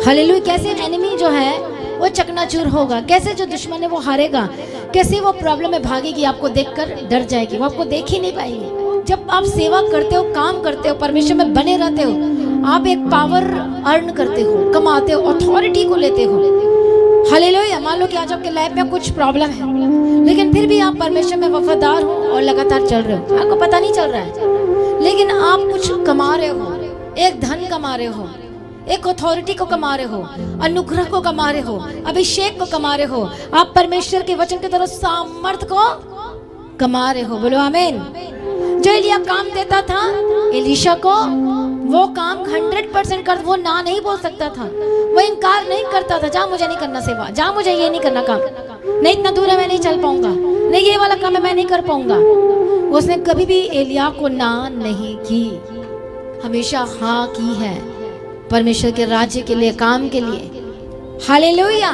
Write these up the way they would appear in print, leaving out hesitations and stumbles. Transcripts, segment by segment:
Hallelujah. कैसे enemy जो है वो चकनाचूर होगा, कैसे जो दुश्मन है वो हारेगा, कैसे वो प्रॉब्लम में भागेगी, आपको देखकर डर जाएगी, वो आपको देख ही नहीं पाएगी। जब आप सेवा करते हो, काम करते हो, परमेश्वर में बने रहते हो, आप एक पावर अर्न करते हो, कमाते हो, अथॉरिटी को लेते हो। हालेलुया। मान लो कि आज आपके लाइफ में कुछ प्रॉब्लम है, लेकिन फिर भी आप परमेश्वर में वफादार हो और लगातार चल रहे हो, आपको पता नहीं चल रहा है, लेकिन आप कुछ कमा रहे हो, एक धन कमा रहे हो, एक अथॉरिटी को कमा रहे हो, अनुग्रह को कमा रहे हो, अभिषेक को कमा रहे हो, आप परमेश्वर के वचन की तरफ सामर्थ को कमा रहे हो। बोलो आमीन। जो एलिया काम देता था एलीशा को, वो काम 100% कर, वो ना नहीं बोल सकता था, वो इनकार नहीं करता था, जा मुझे नहीं करना सेवा, जा मुझे ये नहीं करना काम, नहीं इतना दूर है मैं नहीं चल पाऊंगा, नहीं ये वाला काम है मैं नहीं कर पाऊंगा। उसने कभी भी एलिया को ना नहीं की, हमेशा हाँ की है परमेश्वर के राज्य के लिए, काम के लिए। हालेलुया।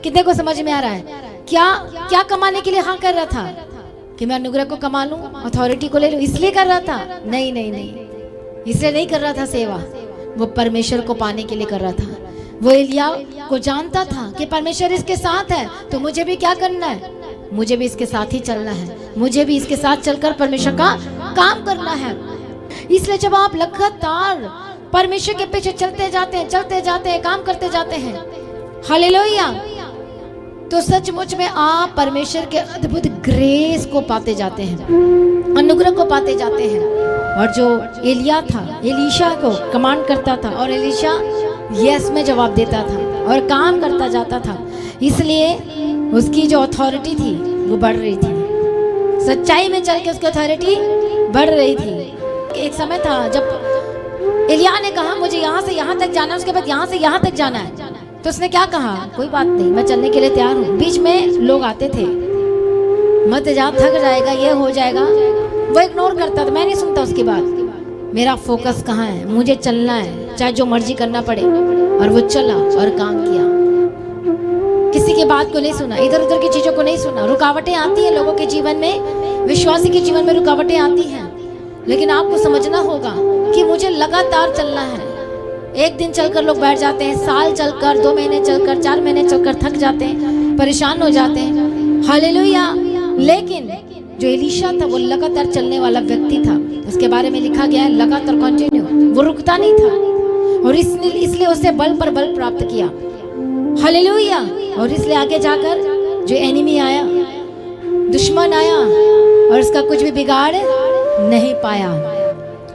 कितने को समझ में आ रहा है? क्या क्या कमाने के लिए हाँ कर रहा था कि मैं अनुग्रह को कमा लूं, अथॉरिटी को ले लूं, इसलिए कर रहा था? नहीं नहीं नहीं, इसलिए नहीं कर रहा था सेवा, वो परमेश्वर को पाने के लिए कर रहा था। वो एलिया को जानता था कि परमेश्वर इसके साथ है, तो मुझे भी क्या करना है, मुझे भी इसके साथ ही चलना है, मुझे भी इसके साथ चलकर परमेश्वर का काम करना है। इसलिए जब आप लगातार परमेश्वर के पीछे चलते जाते हैं, काम करते जाते हैं, हालेलुया, तो सचमुच में आप परमेश्वर के अद्भुत ग्रेस को पाते जाते हैं, अनुग्रह को पाते जाते हैं। और जो एलिया था, एलीशा को कमांड करता था और एलीशा यस में जवाब देता था और काम करता जाता था, इसलिए उसकी जो अथॉरिटी थी वो बढ़ रही थी, सच्चाई में चल के उसकी अथॉरिटी बढ़ रही थी। एक समय था जब एलिया ने कहा मुझे यहाँ से यहाँ तक जाना है, उसके बाद यहाँ से यहाँ तक जाना है, तो उसने क्या कहा, कोई बात नहीं, मैं चलने के लिए तैयार हूँ। बीच में लोग आते थे, मत जा, थक जाएगा, ये हो जाएगा, वो इग्नोर करता था, मैं नहीं सुनता उसकी बात। मेरा फोकस कहाँ है, मुझे चलना है, चाहे जो मर्जी करना पड़े। और वो चला और काम किया, किसी की बात को नहीं सुना, इधर उधर की चीजों को नहीं सुना। रुकावटें आती हैं लोगों के जीवन में, विश्वासी के जीवन में रुकावटें आती हैं, लेकिन आपको समझना होगा कि मुझे लगातार चलना है। एक दिन चलकर लोग बैठ जाते हैं, साल चलकर, 2 महीने चलकर, 4 महीने चलकर थक जाते हैं, परेशान हो जाते हैं। हालेलुया। लेकिन जो एलीशा था वो लगातार चलने वाला व्यक्ति था, उसके बारे में लिखा गया है लगातार, कंटिन्यू, वो रुकता नहीं था, और इसलिए उसे बल पर बल प्राप्त किया। हालेलुया। और इसलिए आगे जाकर जो एनिमी आया, दुश्मन आया, और उसका कुछ भी बिगाड़ नहीं पाया।